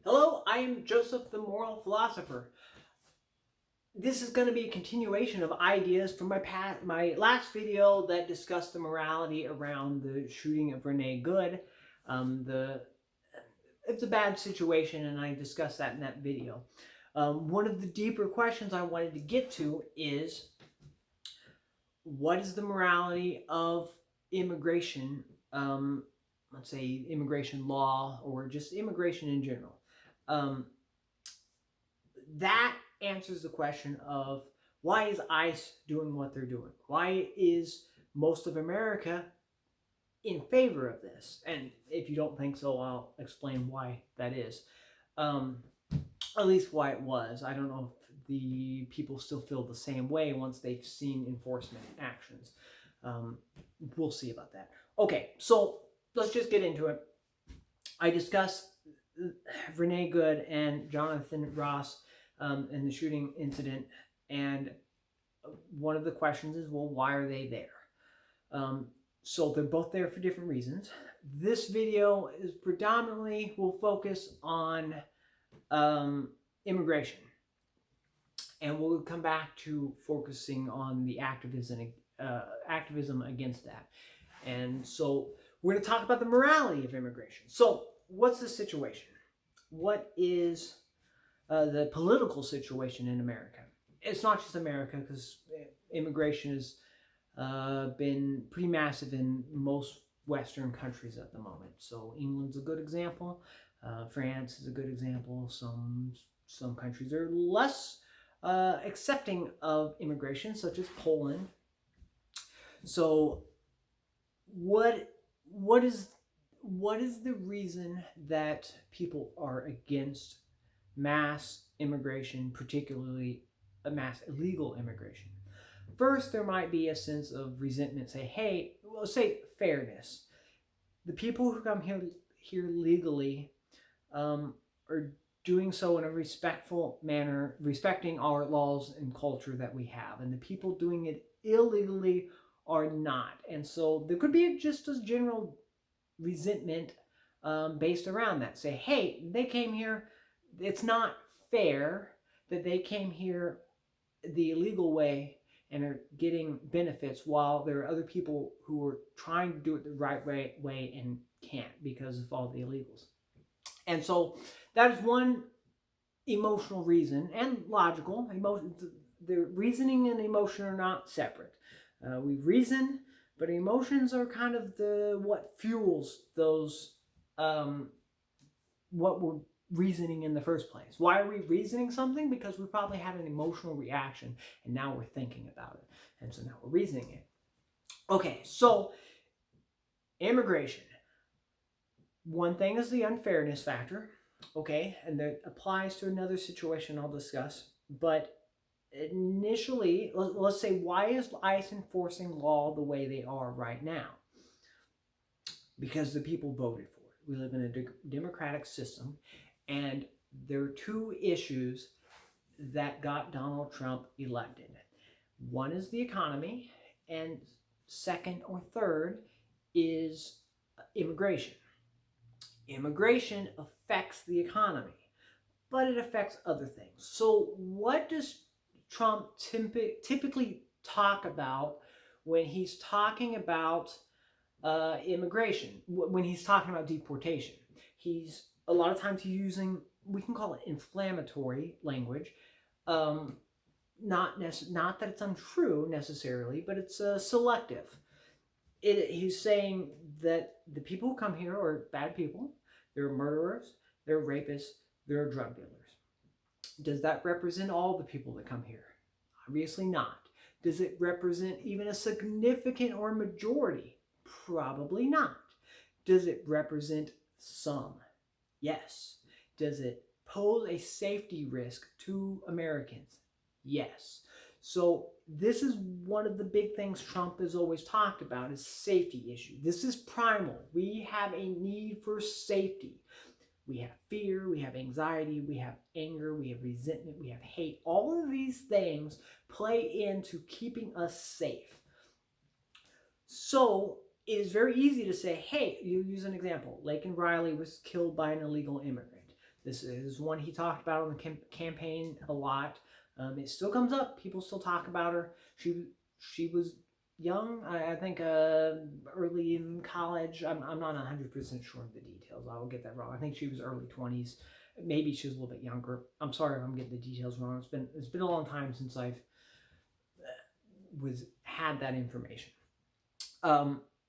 Hello, I am Joseph the Moral Philosopher. This is going to be a continuation of ideas from my last video that discussed the morality around the shooting of Renee Good. It's a bad situation, and I discussed that in that video. One of the deeper questions I wanted to get to is, what is the morality of immigration? Let's say immigration law, or just immigration in general. That answers the question of, why is ICE doing what they're doing? Why is most of America in favor of this? And if you don't think so, I'll explain why that is. At least why it was. I don't know if the people still feel the same way once they've seen enforcement actions. We'll see about that. Okay, so let's just get into it. I discussed Renee Good and Jonathan Ross in the shooting incident, and one of the questions is, well, why are they there? So they're both there for different reasons. This video is predominantly will focus on immigration, and we'll come back to focusing on the activism against that. And so we're going to talk about the morality of immigration. So what's the situation? What is the political situation in America? It's not just America, because immigration has been pretty massive in most Western countries at the moment. So England's a good example. France is a good example. Some countries are less accepting of immigration, such as Poland. So what is the reason that people are against mass immigration, particularly a mass illegal immigration? First, there might be a sense of resentment. Say fairness. The people who come here legally are doing so in a respectful manner, respecting our laws and culture that we have, and the people doing it illegally are not. And so there could be just a general resentment based around that. Say, hey, they came here, it's not fair that they came here the illegal way and are getting benefits, while there are other people who are trying to do it the right way and can't because of all the illegals. And so that is one emotional reason, and logical. The reasoning and emotion are not separate. We reason, but emotions are kind of what fuels those, what we're reasoning in the first place. Why are we reasoning something? Because we probably had an emotional reaction, and now we're thinking about it, and so now we're reasoning it. Okay, so immigration. One thing is the unfairness factor, okay, and that applies to another situation I'll discuss. But initially, let's say, why is ICE enforcing law the way they are right now? Because the people voted for it. We live in a democratic system, and there are two issues that got Donald Trump elected. One is the economy, and second or third is immigration. Immigration affects the economy, but it affects other things. So what does Trump typically talk about when he's talking about immigration, when he's talking about deportation? He's a lot of times using, we can call it inflammatory language. Not that it's untrue necessarily, but it's selective. He's saying that the people who come here are bad people. They're murderers, they're rapists, they're drug dealers. Does that represent all the people that come here? Obviously not. Does it represent even a significant or majority? Probably not. Does it represent some? Yes. Does it pose a safety risk to Americans? Yes. So this is one of the big things Trump has always talked about, is safety issue. This is primal. We have a need for safety. We have fear, we have anxiety, we have anger, we have resentment, we have hate. All of these things play into keeping us safe. So it is very easy to say, hey, you use an example. Laken Riley was killed by an illegal immigrant. This is one he talked about on the campaign a lot. It still comes up. People still talk about her. She was young, I think early in college. I'm not 100% sure of the details. I will get that wrong. I think she was early 20s. Maybe she was a little bit younger. I'm sorry if I'm getting the details wrong. It's been a long time since I've had that information.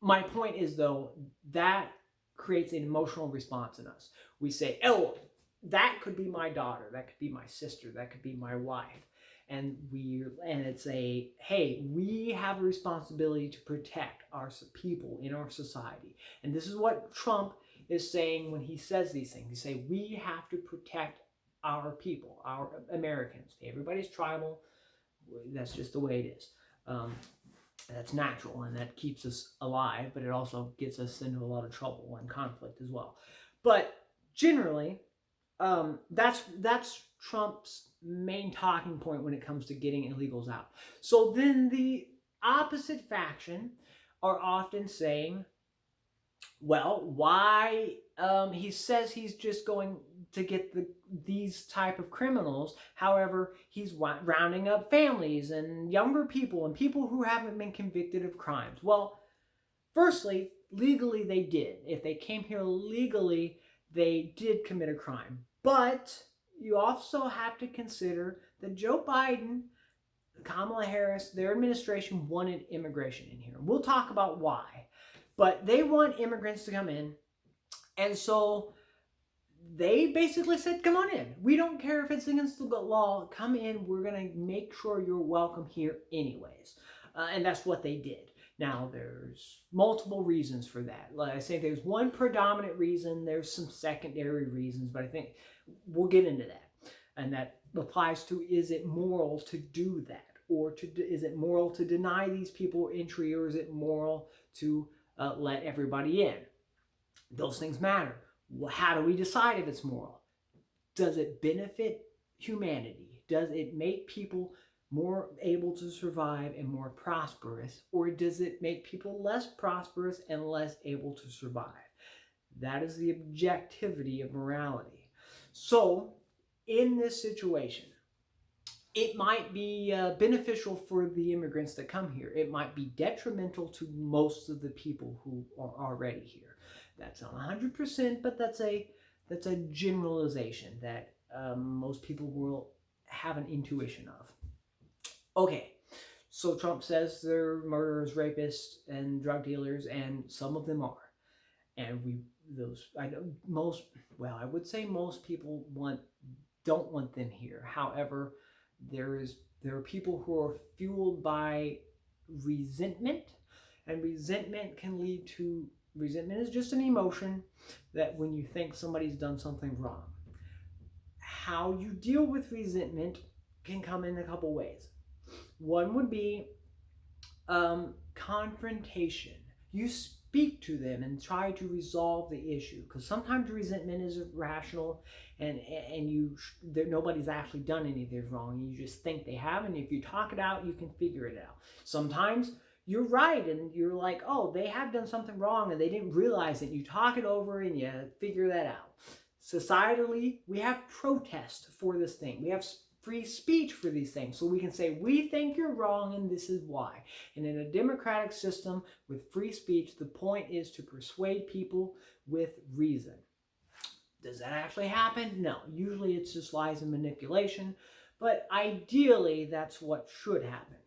My point is, though, that creates an emotional response in us. We say, oh, that could be my daughter, that could be my sister, that could be my wife. And it's a, hey, we have a responsibility to protect our people in our society. And this is what Trump is saying when he says these things. He say we have to protect our people, our Americans. Everybody's tribal. That's just the way it is. That's natural, and that keeps us alive, but it also gets us into a lot of trouble and conflict as well. But generally, that's Trump's main talking point when it comes to getting illegals out. So then the opposite faction are often saying, well, why he says he's just going to get these type of criminals. However, he's rounding up families and younger people and people who haven't been convicted of crimes. Well, firstly, legally they did. If they came here legally, they did commit a crime. But you also have to consider that Joe Biden, Kamala Harris, their administration wanted immigration in here. We'll talk about why. But they want immigrants to come in. And so they basically said, come on in. We don't care if it's against the law. Come in. We're going to make sure you're welcome here anyways. And that's what they did. Now, there's multiple reasons for that. Like I say, there's one predominant reason. There's some secondary reasons. But I think we'll get into that. And that applies to, is it moral to do that? Or is it moral to deny these people entry? Or is it moral to let everybody in? Those things matter. Well, how do we decide if it's moral? Does it benefit humanity? Does it make people more able to survive and more prosperous? Or does it make people less prosperous and less able to survive? That is the objectivity of morality. So, in this situation, it might be beneficial for the immigrants that come here. It might be detrimental to most of the people who are already here. That's not 100%, but that's a generalization that most people will have an intuition of. Okay, so Trump says they're murderers, rapists, and drug dealers, and some of them are. And I would say most people don't want them here. However, there are people who are fueled by resentment, and resentment is just an emotion that when you think somebody's done something wrong. How you deal with resentment can come in a couple ways. One would be confrontation. You speak to them and try to resolve the issue, because sometimes resentment is irrational and nobody's actually done anything wrong. You just think they have, and if you talk it out, you can figure it out. Sometimes you're right, and you're like, oh, they have done something wrong, and they didn't realize it. You talk it over, and you figure that out. Societally, we have protest for this thing. We have free speech for these things. So we can say, we think you're wrong, and this is why. And in a democratic system with free speech, the point is to persuade people with reason. Does that actually happen? No. Usually it's just lies and manipulation. But ideally, that's what should happen.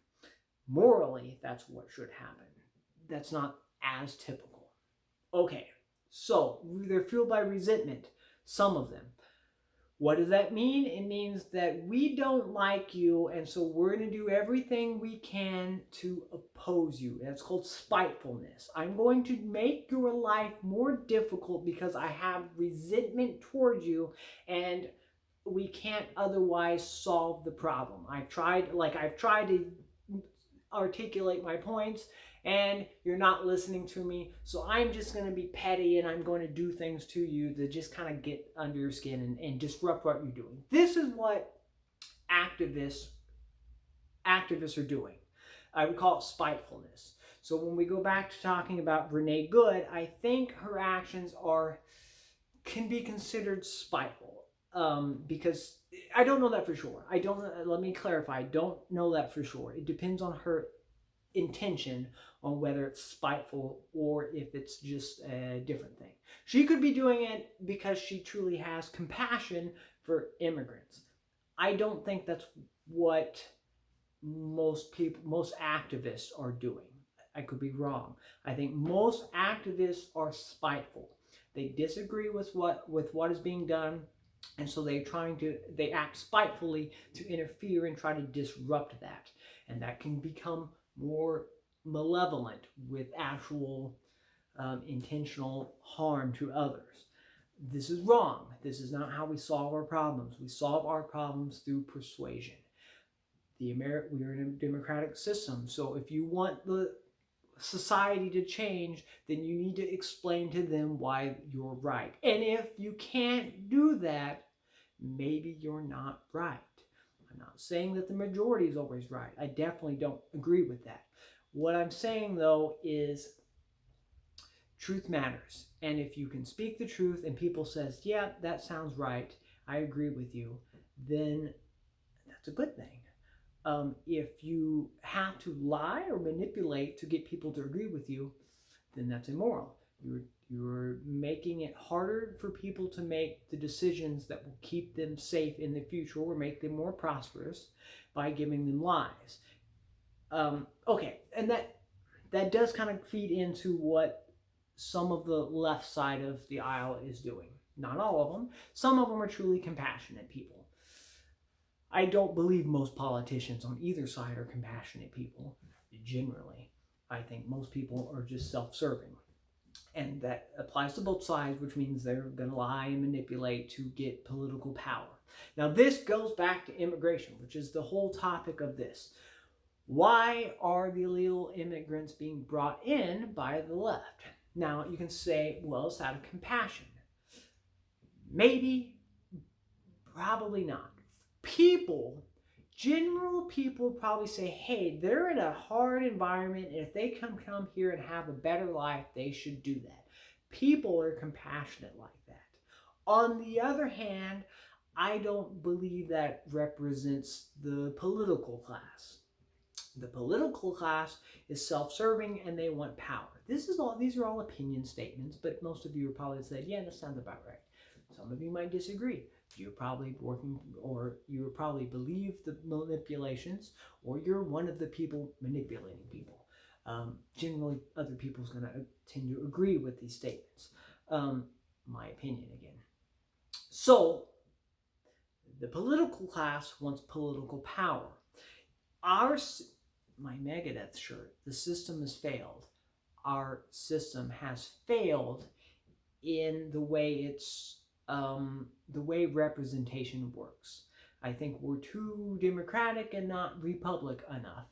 Morally, that's what should happen. That's not as typical. Okay, so they're fueled by resentment, some of them. What does that mean? It means that we don't like you, and so we're going to do everything we can to oppose you. That's called spitefulness. I'm going to make your life more difficult because I have resentment towards you, and we can't otherwise solve the problem. I've tried to articulate my points, and you're not listening to me, so I'm just going to be petty, and I'm going to do things to you to just kind of get under your skin and disrupt what you're doing. This is what activists are doing. I would call it spitefulness. So when we go back to talking about Renee Good, I think her actions can be considered spiteful. because I don't know that for sure. I don't. Let me clarify. I don't know that for sure. It depends on her intention, on whether it's spiteful or if it's just a different thing. She could be doing it because she truly has compassion for immigrants. I don't think that's what most activists are doing. I could be wrong. I think most activists are spiteful. They disagree with what is being done, and so they act spitefully to interfere and try to disrupt that, and that can become more malevolent with actual intentional harm to others. This is wrong. This is not how we solve our problems. We solve our problems through persuasion. We're in a democratic system, so if you want the society to change, then you need to explain to them why you're right. And if you can't do that, maybe you're not right. I'm not saying that the majority is always right. I definitely don't agree with that. What I'm saying, though, is truth matters. And if you can speak the truth and people says, yeah, that sounds right, I agree with you, then that's a good thing. If you have to lie or manipulate to get people to agree with you, then that's immoral. You're making it harder for people to make the decisions that will keep them safe in the future or make them more prosperous by giving them lies. Okay, and that does kind of feed into what some of the left side of the aisle is doing. Not all of them. Some of them are truly compassionate people. I don't believe most politicians on either side are compassionate people, generally. I think most people are just self-serving. And that applies to both sides, which means they're going to lie and manipulate to get political power. Now, this goes back to immigration, which is the whole topic of this. Why are the illegal immigrants being brought in by the left? Now, you can say, well, it's out of compassion. Maybe, probably not. General people probably say, hey, they're in a hard environment, and if they come here and have a better life, they should do that. People are compassionate like that. On the other hand, I don't believe that represents the political class. The political class is self-serving and they want power. These are all opinion statements, but most of you are probably saying, yeah, that sounds about right. Some of you might disagree. You're probably working, or you probably believe the manipulations, or you're one of the people manipulating people. Generally, other people's going to tend to agree with these statements. My opinion again. So, the political class wants political power. My Megadeth shirt, the system has failed. Our system has failed in the way the way representation works. I think we're too democratic and not republic enough.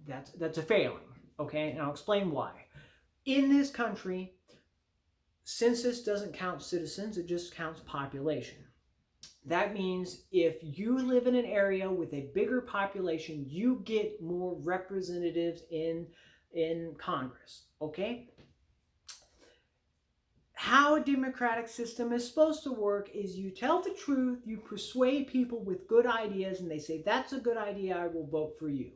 That's a failing, okay? And I'll explain why. In this country, census doesn't count citizens, it just counts population. That means if you live in an area with a bigger population, you get more representatives in Congress, okay? How a democratic system is supposed to work is you tell the truth, you persuade people with good ideas, and they say, that's a good idea, I will vote for you.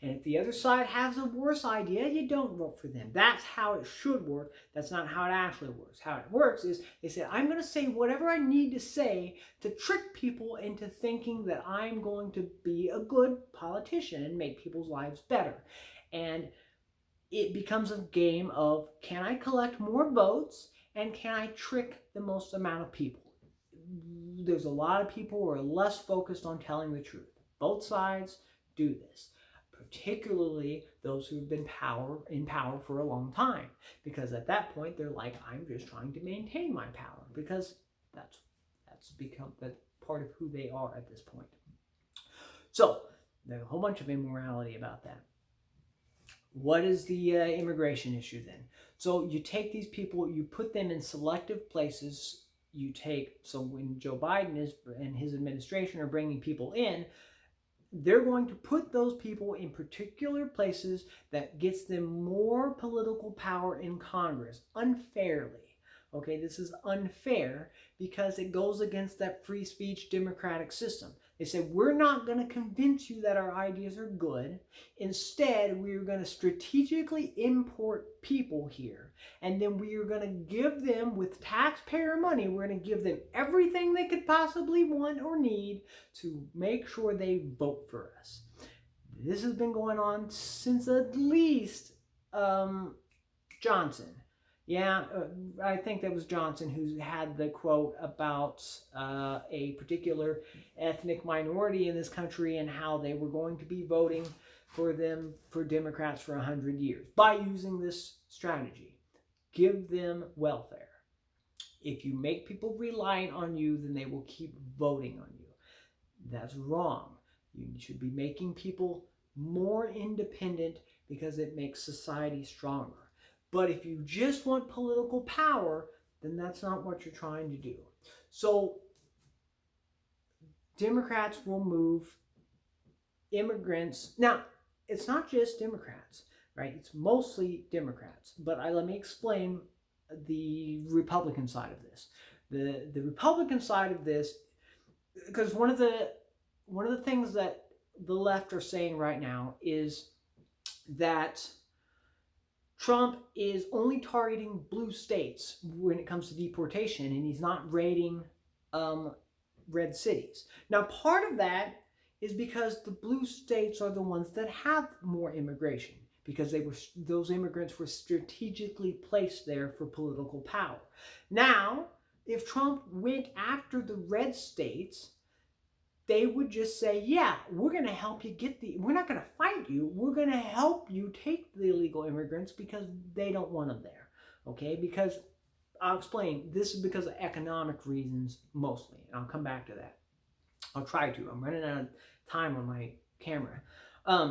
And if the other side has a worse idea, you don't vote for them. That's how it should work. That's not how it actually works. How it works is they say, I'm going to say whatever I need to say to trick people into thinking that I'm going to be a good politician and make people's lives better. And it becomes a game of, can I collect more votes and can I trick the most amount of people? There's a lot of people who are less focused on telling the truth. Both sides do this. Particularly those who've been in power for a long time, because at that point they're like, I'm just trying to maintain my power, because that's become that part of who they are at this point. So there's a whole bunch of immorality about that. What is the immigration issue then? So you take these people, you put them in selective places. So when Joe Biden and his administration are bringing people in, they're going to put those people in particular places that gets them more political power in Congress unfairly. Okay, this is unfair because it goes against that free speech democratic system. They said, we're not going to convince you that our ideas are good. Instead, we're going to strategically import people here. And then we are going to give them, with taxpayer money, we're going to give them everything they could possibly want or need to make sure they vote for us. This has been going on since at least Johnson. Yeah, I think that was Johnson who had the quote about a particular ethnic minority in this country and how they were going to be voting for Democrats for 100 years by using this strategy. Give them welfare. If you make people reliant on you, then they will keep voting on you. That's wrong. You should be making people more independent because it makes society stronger. But if you just want political power, then that's not what you're trying to do. So Democrats will move immigrants. Now, it's not just Democrats, right? It's mostly Democrats. But let me explain the Republican side of this. The Republican side of this, because one of the things that the left are saying right now is that Trump is only targeting blue states when it comes to deportation, and he's not raiding red cities. Now, part of that is because the blue states are the ones that have more immigration, because those immigrants were strategically placed there for political power. Now, if Trump went after the red states, they would just say, yeah, we're going to help you we're not going to fight you. We're going to help you take the illegal immigrants because they don't want them there. Okay? Because I'll explain. This is because of economic reasons mostly. And I'll come back to that. I'll try to. I'm running out of time on my camera.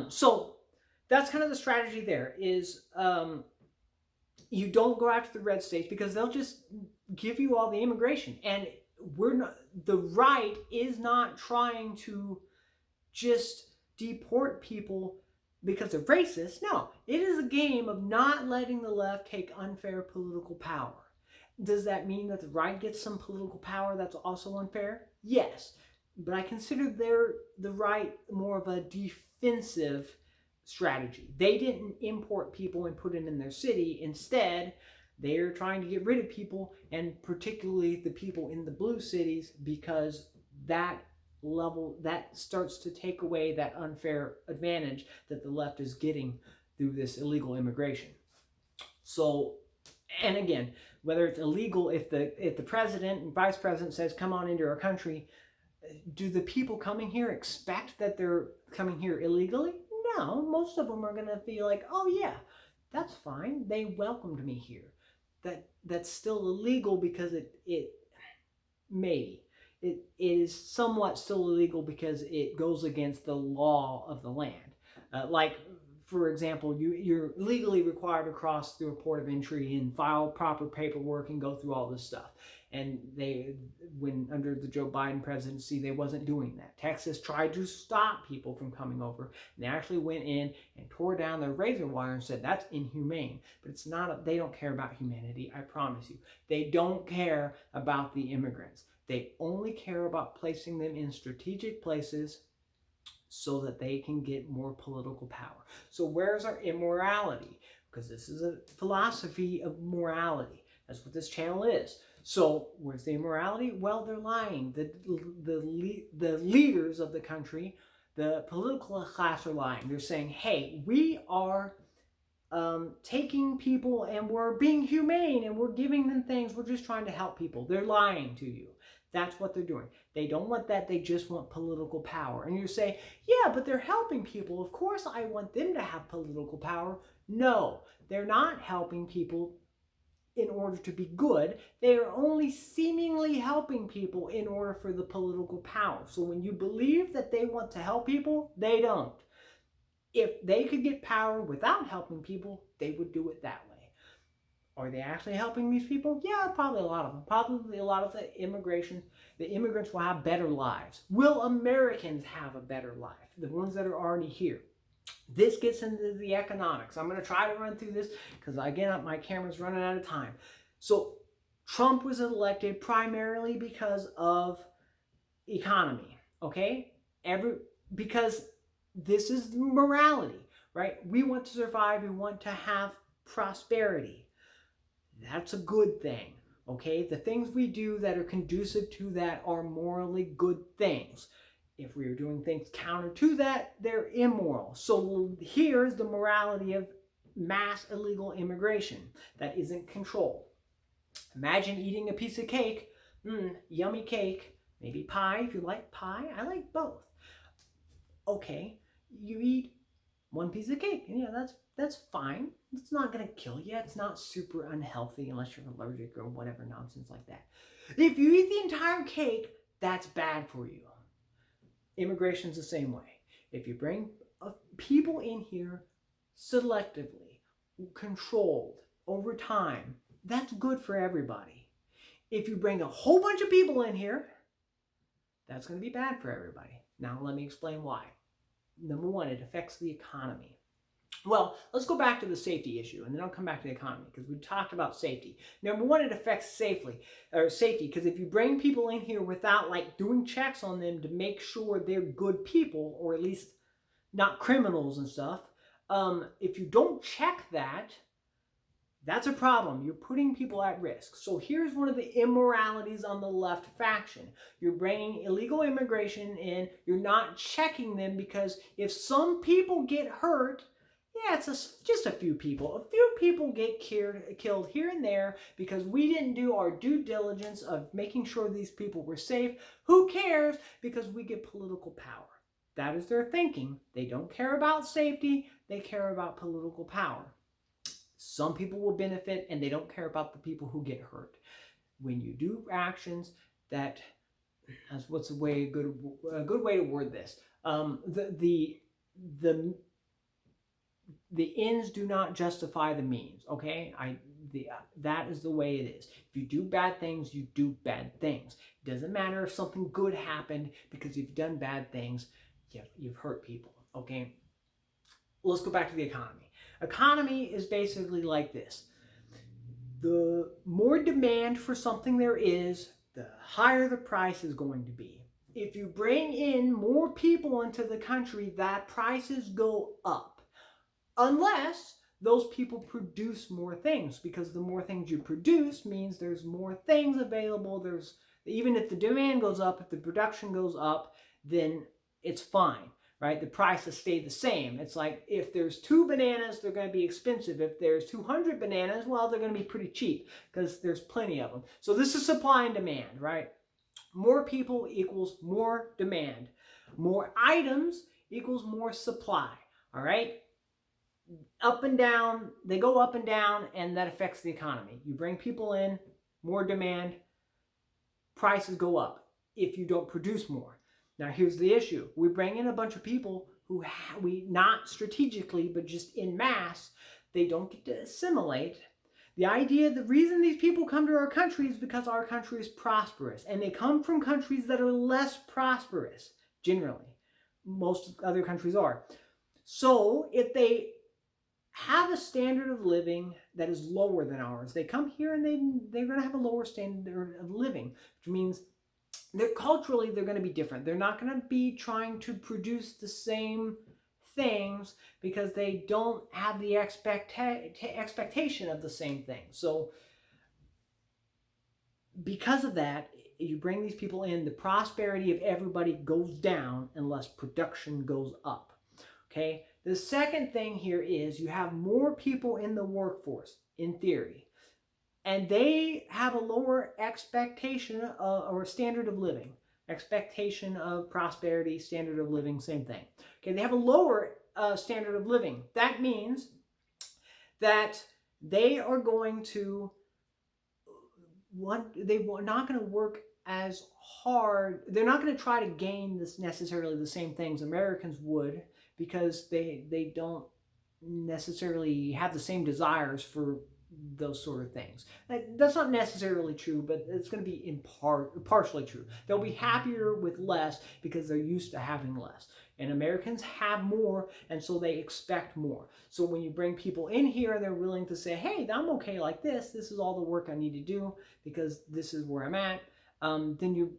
So that's kind of the strategy there is you don't go after the red states because they'll just give you all the immigration. And the right is not trying to just deport people because they're racist. No, it is a game of not letting the left take unfair political power. Does that mean that the right gets some political power that's also unfair? Yes, but I consider the right more of a defensive strategy. They didn't import people and put them in their city. Instead, they're trying to get rid of people, and particularly the people in the blue cities, because that starts to take away that unfair advantage that the left is getting through this illegal immigration. So, and again, whether it's illegal, if the president and vice president says, come on into our country, do the people coming here expect that they're coming here illegally? No, most of them are going to be like, oh yeah, that's fine. They welcomed me here. That's still illegal because it is somewhat still illegal because it goes against the law of the land. Like, for example, you're legally required to cross through a port of entry and file proper paperwork and go through all this stuff. And when under the Joe Biden presidency, they wasn't doing that. Texas tried to stop people from coming over. And they actually went in and tore down their razor wire and said, that's inhumane. But it's not, they don't care about humanity, I promise you. They don't care about the immigrants. They only care about placing them in strategic places so that they can get more political power. So where's our immorality? Because this is a philosophy of morality. That's what this channel is. So where's the immorality? Well, they're lying. The leaders of the country, the political class are lying. They're saying, hey, we are taking people and we're being humane and we're giving them things. We're just trying to help people. They're lying to you. That's what they're doing. They don't want that. They just want political power. And you say, yeah, but they're helping people. Of course I want them to have political power. No, they're not helping people in order to be good. They are only seemingly helping people in order for the political power. So when you believe that they want to help people, they don't. If they could get power without helping people, they would do it that way. Are they actually helping these people? Yeah, probably a lot of them. Probably a lot of the immigrants will have better lives. Will Americans have a better life? The ones that are already here. This gets into the economics. I'm going to try to run through this because, again, my camera's running out of time. So Trump was elected primarily because of economy, okay? Because this is morality, right? We want to survive, we want to have prosperity. That's a good thing, okay? The things we do that are conducive to that are morally good things. If we are doing things counter to that, they're immoral. So here's the morality of mass illegal immigration that isn't controlled. Imagine eating a piece of cake, yummy cake, maybe pie if you like pie. I like both. Okay, you eat one piece of cake, and yeah, that's fine. It's not gonna kill you. It's not super unhealthy unless you're allergic or whatever nonsense like that. If you eat the entire cake, that's bad for you. Immigration's the same way. If you bring people in here selectively, controlled over time, that's good for everybody. If you bring a whole bunch of people in here, that's going to be bad for everybody. Now, let me explain why. Number one, it affects the economy. Well, let's go back to the safety issue, and then I'll come back to the economy, because we talked about safety. Number one, it affects safety, because if you bring people in here without doing checks on them to make sure they're good people, or at least not criminals and stuff, if you don't check that, that's a problem. You're putting people at risk. So here's one of the immoralities on the left faction. You're bringing illegal immigration in. You're not checking them, because if some people get hurt, yeah, it's just a few people. A few people get killed here and there because we didn't do our due diligence of making sure these people were safe. Who cares? Because we get political power. That is their thinking. They don't care about safety. They care about political power. Some people will benefit, and they don't care about the people who get hurt. When you do actions that's what's a good way to word this. The ends do not justify the means. Okay, that is the way it is. If you do bad things, you do bad things. It doesn't matter if something good happened, because you've done bad things. You've hurt people. Okay, let's go back to the economy. Economy is basically like this. The more demand for something there is, the higher the price is going to be. If you bring in more people into the country, that prices go up. Unless those people produce more things, because the more things you produce means there's more things available. Even if the demand goes up, if the production goes up, then it's fine. Right? The prices stay the same. It's like if there's 2 bananas, they're going to be expensive. If there's 200 bananas, well, they're going to be pretty cheap because there's plenty of them. So this is supply and demand, right? More people equals more demand. More items equals more supply, all right? Up and down, they go up and down, and that affects the economy. You bring people in, more demand, prices go up if you don't produce more. Now, here's the issue. We bring in a bunch of people who not strategically, but just in mass, they don't get to assimilate. The reason these people come to our country is because our country is prosperous, and they come from countries that are less prosperous, generally. Most other countries are. So, if they have a standard of living that is lower than ours, they come here and they're going to have a lower standard of living, which means culturally, they're going to be different. They're not going to be trying to produce the same things because they don't have the expectation of the same thing. So, because of that, you bring these people in, the prosperity of everybody goes down unless production goes up. Okay? The second thing here is you have more people in the workforce, in theory. And they have a lower expectation or standard of living. Expectation of prosperity, standard of living, same thing. Okay, they have a lower standard of living. That means that they are going to they're not going to work as hard. They're not going to try to gain necessarily the same things Americans would, because they don't necessarily have the same desires for those sort of things. That's not necessarily true, but it's going to be partially true. They'll be happier with less because they're used to having less. And Americans have more, and so they expect more. So when you bring people in here and they're willing to say, hey, I'm okay like this. This is all the work I need to do because this is where I'm at. Then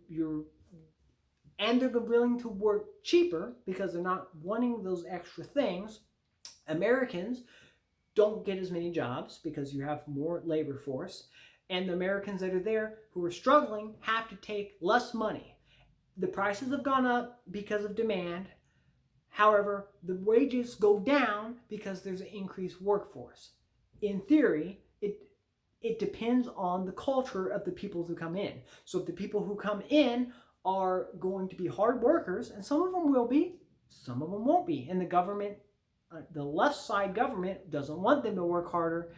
and they're willing to work cheaper because they're not wanting those extra things. Americans don't get as many jobs because you have more labor force, and the Americans that are there who are struggling have to take less money. The prices have gone up because of demand. However, the wages go down because there's an increased workforce. In theory, it depends on the culture of the people who come in. So if the people who come in are going to be hard workers, and some of them will be, some of them won't be, and the government, the left side government doesn't want them to work harder.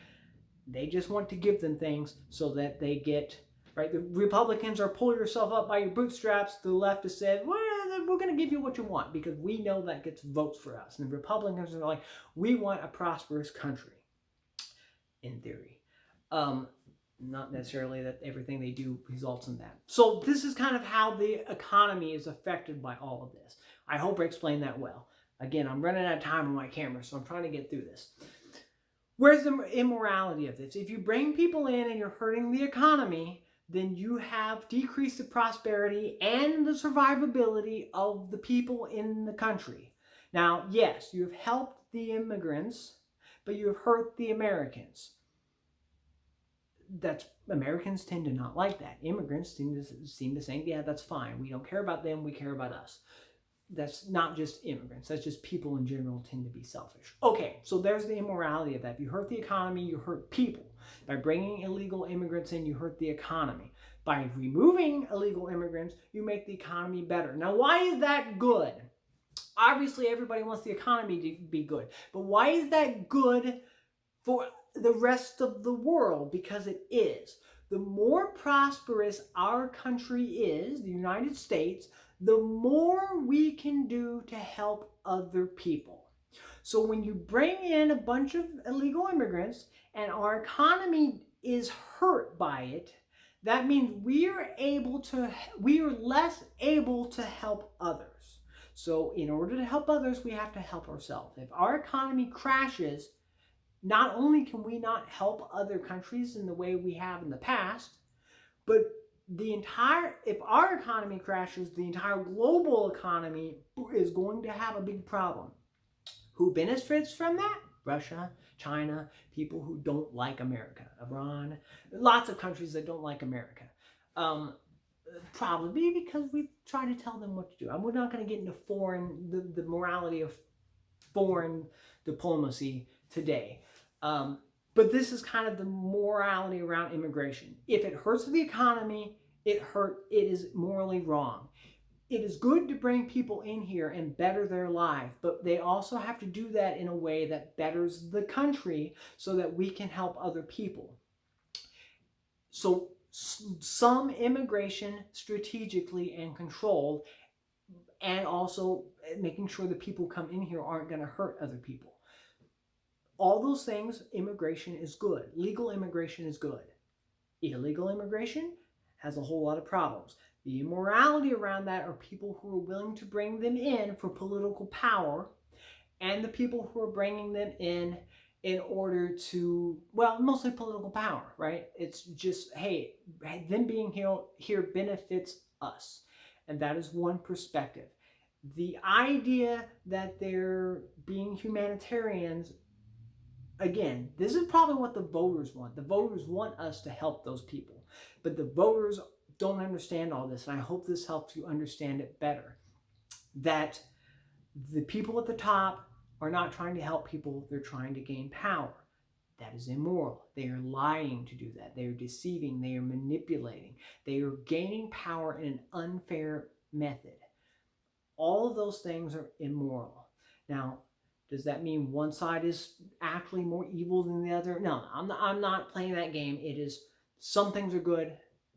They just want to give them things so that they get, right? The Republicans are pull yourself up by your bootstraps. The left has said, well, we're going to give you what you want because we know that gets votes for us. And the Republicans are like, we want a prosperous country, in theory. Not necessarily that everything they do results in that. So this is kind of how the economy is affected by all of this. I hope I explained that well. Again, I'm running out of time on my camera, so I'm trying to get through this. Where's the immorality of this? If you bring people in and you're hurting the economy, then you have decreased the prosperity and the survivability of the people in the country. Now, yes, you have helped the immigrants, but you have hurt the Americans. Americans tend to not like that. Immigrants seem to think, yeah, that's fine. We don't care about them. We care about us. That's not just immigrants. That's just people in general tend to be selfish. Okay, so there's the immorality of that. If you hurt the economy, you hurt people. By bringing illegal immigrants in, you hurt the economy. By removing illegal immigrants, you make the economy better. Now, why is that good? Obviously, everybody wants the economy to be good. But why is that good for the rest of the world? Because it is. The more prosperous our country is, the United States, the more we can do to help other people. So when you bring in a bunch of illegal immigrants and our economy is hurt by it, that means we are less able to help others. So in order to help others, we have to help ourselves. If our economy crashes, not only can we not help other countries in the way we have in the past, but if our economy crashes, the entire global economy is going to have a big problem. Who benefits from that? Russia, China, people who don't like America, Iran, lots of countries that don't like America. Probably because we try to tell them what to do. We're not going to get into the morality of foreign diplomacy today. But this is kind of the morality around immigration. If it hurts the economy, it is morally wrong. It is good to bring people in here and better their life, but they also have to do that in a way that betters the country so that we can help other people. So some immigration strategically and controlled, and also making sure the people who come in here aren't going to hurt other people. All those things, immigration is good. Legal immigration is good. Illegal immigration has a whole lot of problems. The immorality around that are people who are willing to bring them in for political power, and the people who are bringing them in order to, well, mostly political power, right? It's just, hey, them being here benefits us. And that is one perspective. The idea that they're being humanitarians, again, this is probably what the voters want. The voters want us to help those people. But the voters don't understand all this, and I hope this helps you understand it better. That the people at the top are not trying to help people, they're trying to gain power. That is immoral. They are lying to do that. They are deceiving, they are manipulating. They are gaining power in an unfair method. All of those things are immoral. Now, does that mean one side is actually more evil than the other? No, I'm not playing that game. It is, some things are good,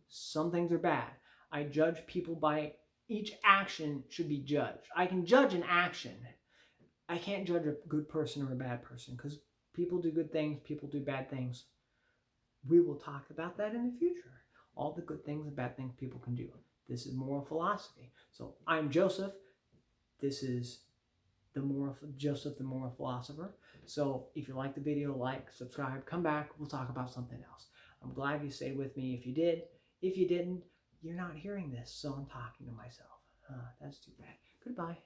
some things are bad. I judge people by each action should be judged. I can judge an action. I can't judge a good person or a bad person because people do good things, people do bad things. we will talk about that in the future. All the good things and bad things people can do. This is moral philosophy. So I'm Joseph. This is Joseph, the moral philosopher. So if you like the video, like, subscribe, come back. We'll talk about something else. I'm glad you stayed with me if you did. If you didn't, you're not hearing this, so I'm talking to myself. That's too bad. Goodbye.